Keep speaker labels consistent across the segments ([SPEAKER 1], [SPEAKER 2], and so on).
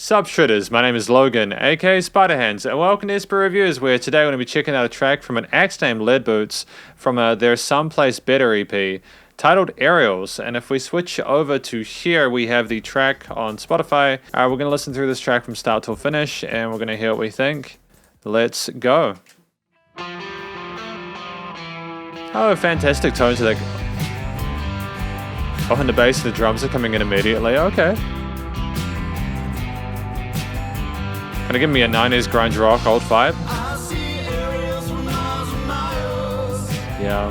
[SPEAKER 1] Sup Shredders, my name is Logan, aka Spiderhands, and welcome to Esper Reviews, where today we're going to be checking out a track from an act named Leadboots from their Someplace Better EP, titled Aerials. And if we switch over to here, we have the track on Spotify. We're going to listen through this track from start till finish, and we're going to hear what we think. Let's go. Oh, fantastic tones to that. Oh, and the bass and the drums are coming in immediately. Okay. Gonna give me a 90s grunge rock old vibe. Yeah.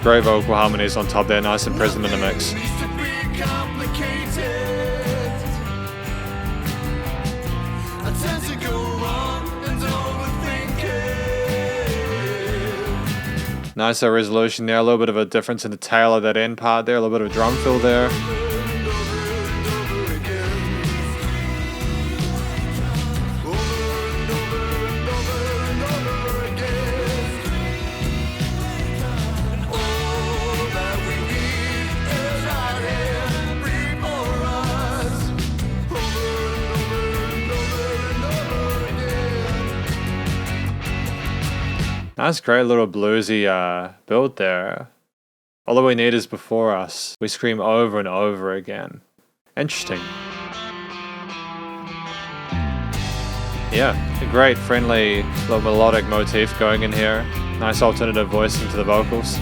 [SPEAKER 1] Great vocal harmonies on top there, nice and present in the mix. Nice resolution there, a little bit of a difference in the tail of that end part there, a little bit of a drum fill there. Nice, great little bluesy build there. All that we need is before us. We scream over and over again. Interesting. Yeah, a great, friendly, little melodic motif going in here. Nice alternative voice into the vocals.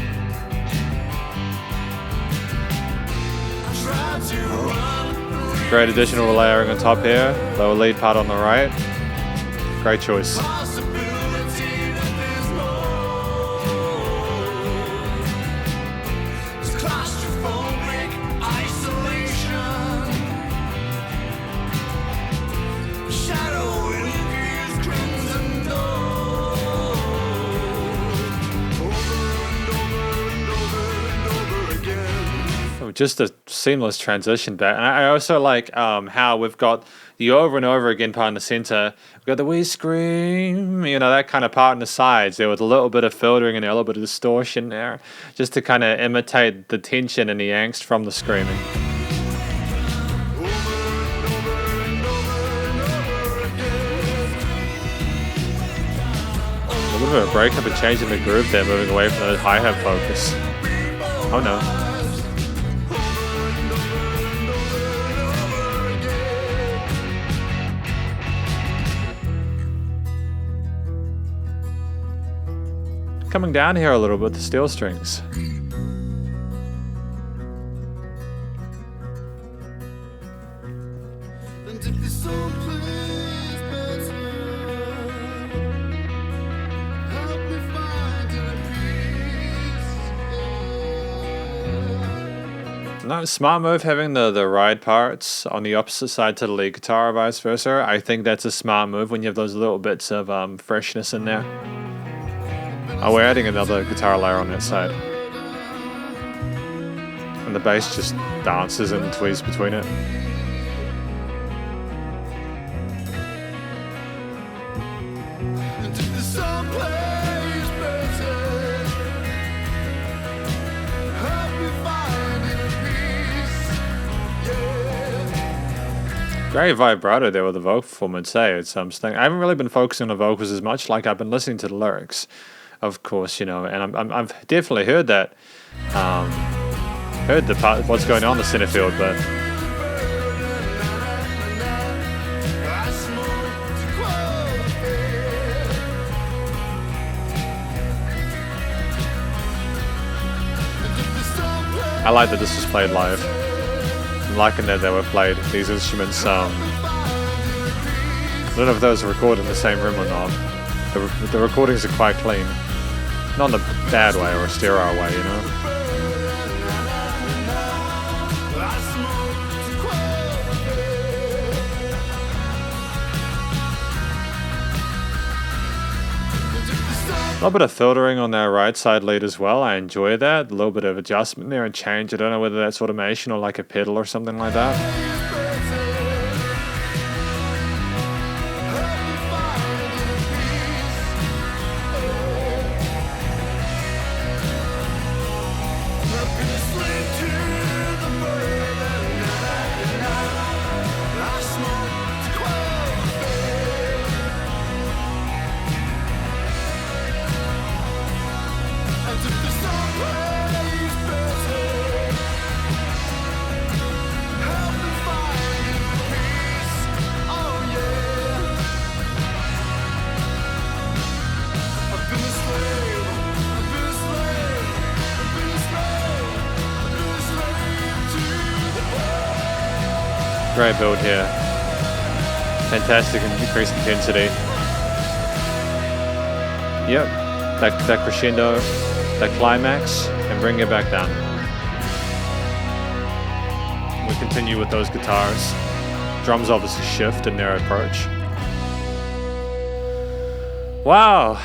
[SPEAKER 1] Great additional layering on top here. Lower lead part on the right. Great choice. Just a seamless transition back. And I also like how we've got the over and over again part in the center. We've got the we scream, you know, that kind of part in the sides there with a little bit of filtering and a little bit of distortion there, just to kind of imitate the tension and the angst from the screaming. A little bit of a breakup and change in the groove there, moving away from the hi-hat focus. Oh no. Coming down here a little bit, the steel strings. No, smart move having the ride parts on the opposite side to the lead guitar or vice versa. I think that's a smart move when you have those little bits of freshness in there. Oh, we're adding another guitar layer on that side. And the bass just dances and tweezes between it. Great vibrato there with the vocal performance, hey? It's something. I haven't really been focusing on the vocals as much, like I've been listening to the lyrics. Of course, you know, and I've definitely heard that, heard the part of what's going on in the center field, but I like that this was played live. I'm liking that they were played, these instruments. I don't know if those are recorded in the same room or not. The recordings are quite clean. Not in a bad way or a sterile way, you know? A little bit of filtering on their right side lead as well. I enjoy that. A little bit of adjustment there and change. I don't know whether that's automation or like a pedal or something like that. Great build here. Fantastic and increased intensity. Yep, that crescendo, that climax, and bring it back down. We continue with those guitars. Drums obviously shift in their approach. Wow,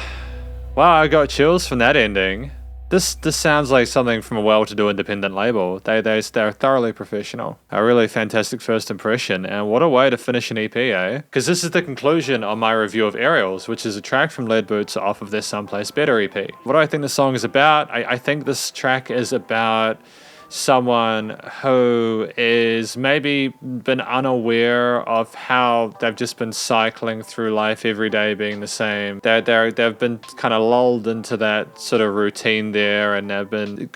[SPEAKER 1] I got chills from that ending. This sounds like something from a well-to-do independent label. They're thoroughly professional. A really fantastic first impression, and what a way to finish an EP, eh? Because this is the conclusion of my review of Aerials, which is a track from Leadboots off of their Someplace Better EP. What do I think the song is about? I think this track is about someone who is maybe been unaware of how they've just been cycling through life every day being the same. They've been kind of lulled into that sort of routine there, and they've been,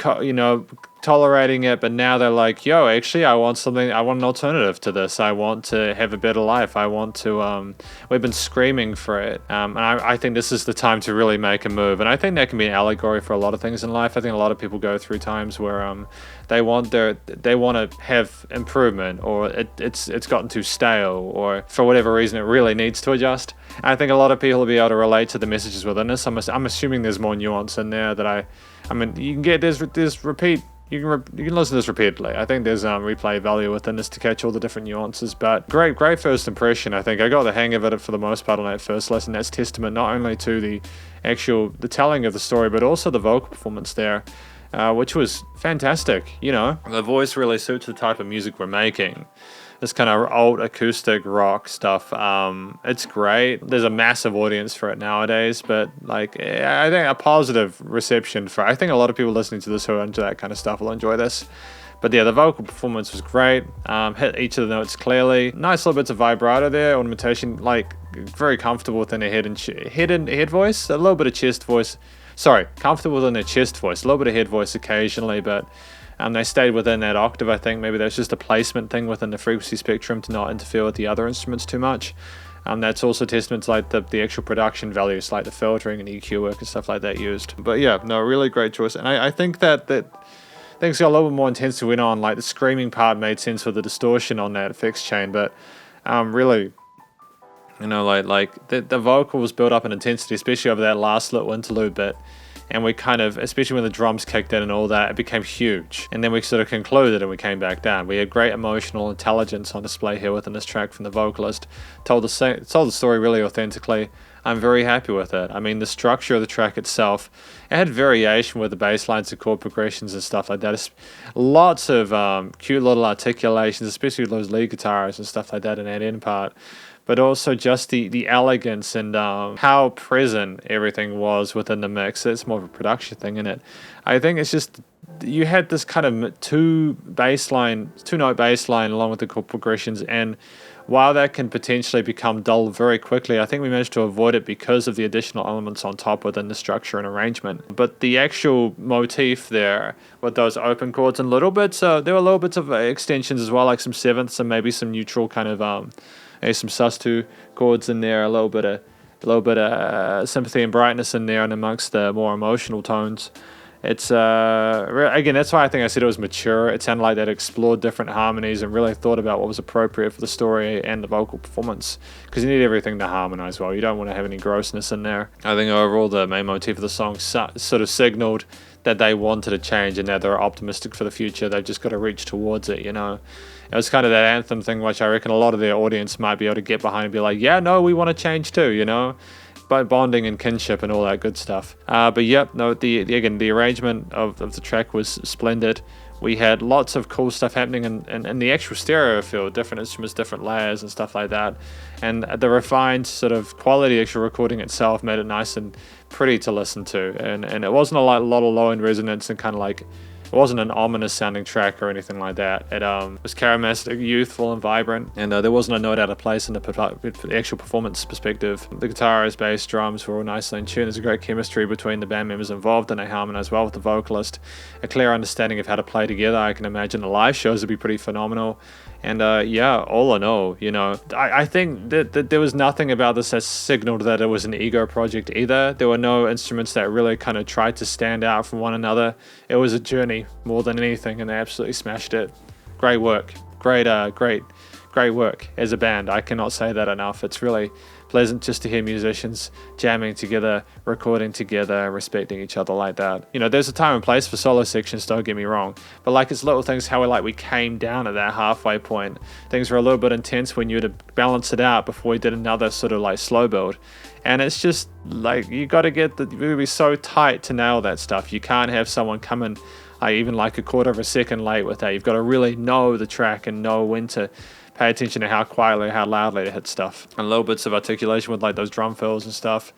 [SPEAKER 1] tolerating it, but now they're like, yo, actually I want an alternative to this. I want to have a better life. I want to, we've been screaming for it. And I think this is the time to really make a move. And I think that can be an allegory for a lot of things in life. I think a lot of people go through times where they want to have improvement, or it's gotten too stale, or for whatever reason it really needs to adjust. And I think a lot of people will be able to relate to the messages within this. I'm assuming there's more nuance in there that I mean, you can get there's repeat. You can listen to this repeatedly. I think there's replay value within this to catch all the different nuances. But great first impression. I think I got the hang of it for the most part on that first listen. That's testament not only to the telling of the story, but also the vocal performance there, which was fantastic. The voice really suits the type of music we're making. This kind of old acoustic rock stuff. It's great. There's a massive audience for it nowadays, but I think a positive reception for it. I think a lot of people listening to this who are into that kind of stuff will enjoy this. But yeah, the vocal performance was great. Hit each of the notes clearly. Nice little bits of vibrato there, ornamentation, very comfortable within their head voice, a little bit of chest voice. Sorry, comfortable within their chest voice, a little bit of head voice occasionally, but they stayed within that octave. I think maybe that's just a placement thing within the frequency spectrum to not interfere with the other instruments too much. That's also testament to the actual production values, like the filtering and EQ work and stuff like that used. But yeah, no, really great choice. And I think that things got a little bit more intensity went on. Like the screaming part made sense with the distortion on that effects chain, but really, the vocals built up in intensity, especially over that last little interlude bit. And we kind of, especially when the drums kicked in and all that, it became huge. And then we sort of concluded and we came back down. We had great emotional intelligence on display here within this track from the vocalist. Told the story really authentically. I'm very happy with it. I mean, the structure of the track itself, it had variation with the bass lines and chord progressions and stuff like that. It's lots of cute little articulations, especially with those lead guitars and stuff like that in that end part. But also just the elegance and how present everything was within the mix. It's more of a production thing, isn't it? I think it's just, you had this kind of two-note bass line along with the chord progressions, and while that can potentially become dull very quickly, I think we managed to avoid it because of the additional elements on top within the structure and arrangement. But the actual motif there with those open chords and little bits, there were little bits of extensions as well, like some sevenths and maybe some neutral kind of some sus2 chords in there, a little bit of sympathy and brightness in there, and amongst the more emotional tones. It's again, that's why I think I said it was mature. It sounded like they'd explored different harmonies and really thought about what was appropriate for the story and the vocal performance, because you need everything to harmonize well. You don't want to have any grossness in there. I think overall the main motif of the song sort of signaled that they wanted a change and that they're optimistic for the future. They've just got to reach towards it, It was kind of that anthem thing, which I reckon a lot of their audience might be able to get behind and be like, yeah, no, we want to change too, by bonding and kinship and all that good stuff. But yep, no, the arrangement of the track was splendid. We had lots of cool stuff happening in the actual stereo field, different instruments, different layers and stuff like that. And the refined sort of quality actual recording itself made it nice and pretty to listen to. And it wasn't a lot of low-end resonance and kind of It wasn't an ominous sounding track or anything like that. It was charismatic, youthful, and vibrant, and there wasn't a note out of place in the actual performance perspective. The guitars, bass, drums were all nicely in tune. There's a great chemistry between the band members involved, and they harmonize well with the vocalist. A clear understanding of how to play together. I can imagine the live shows would be pretty phenomenal. And yeah, all in all, you know, I think that there was nothing about this that signaled that it was an ego project either. There were no instruments that really kind of tried to stand out from one another. It was a journey more than anything, and they absolutely smashed it. Great work. Great work as a band. I cannot say that enough. It's really pleasant just to hear musicians jamming together, recording together, respecting each other like that. You know, there's a time and place for solo sections, don't get me wrong, but like it's little things how we came down at that halfway point. Things were a little bit intense when you had to balance it out before we did another sort of like slow build. And it's just like, you got to get it be so tight to nail that stuff. You can't have someone come in even like a quarter of a second late with that. You've got to really know the track and know when to pay attention to how quietly, how loudly to hit stuff. And little bits of articulation with like those drum fills and stuff.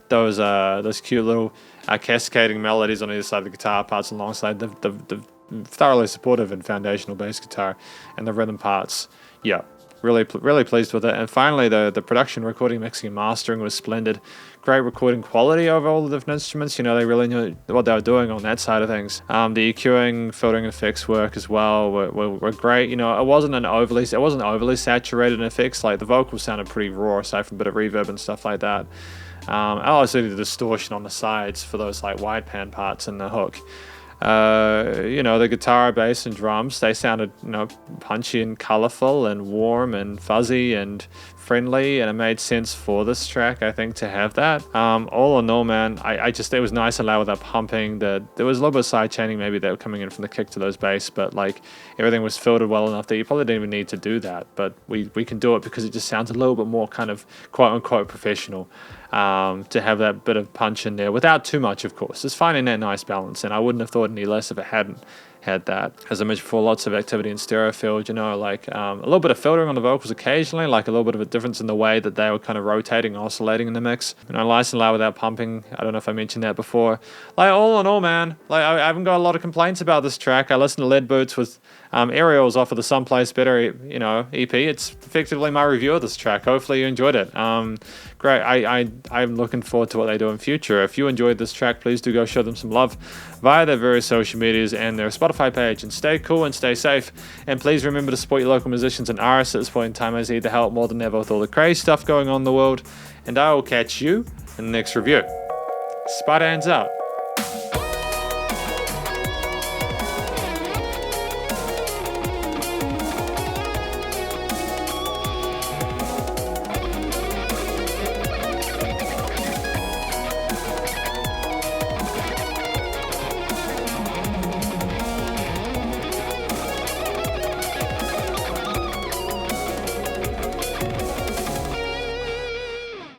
[SPEAKER 1] Those cute little cascading melodies on either side of the guitar parts alongside the thoroughly supportive and foundational bass guitar and the rhythm parts. Yeah. Really pleased with it. And finally, the production, recording, mixing, and mastering was splendid. Great recording quality over all the different instruments. You know, they really knew what they were doing on that side of things. The EQing, filtering, and effects work as well were great. You know, it wasn't overly saturated in effects. Like the vocals sounded pretty raw, aside from a bit of reverb and stuff like that. Also the distortion on the sides for those like wide pan parts and the hook. You know, the guitar, bass, and drums, they sounded, you know, punchy and colorful and warm and fuzzy and friendly, and it made sense for this track, I think, to have that. All in all, man, it was nice and loud with that pumping. There was a little bit of side chaining maybe that were coming in from the kick to those bass, but like everything was filtered well enough that you probably didn't even need to do that, but we can do it because it just sounds a little bit more kind of quote unquote professional. To have that bit of punch in there without too much, of course. It's finding that nice balance, and I wouldn't have thought any less if it hadn't had that. As I mentioned before, lots of activity in stereo field, you know, like a little bit of filtering on the vocals occasionally, like a little bit of a difference in the way that they were kind of rotating, oscillating in the mix. You know, nice and loud without pumping. I don't know if I mentioned that before. Like, all in all, man, like I haven't got a lot of complaints about this track. I listened to Leadboots with Aerials off of the Someplace Better, you know, EP. It's effectively my review of this track. Hopefully you enjoyed it. Great. I'm looking forward to what they do in future. If you enjoyed this track, please do go show them some love via their various social medias and their Spotify page. And stay cool and stay safe. And please remember to support your local musicians and artists at this point in time, as they need the help more than ever with all the crazy stuff going on in the world. And I will catch you in the next review. Spiderhands out.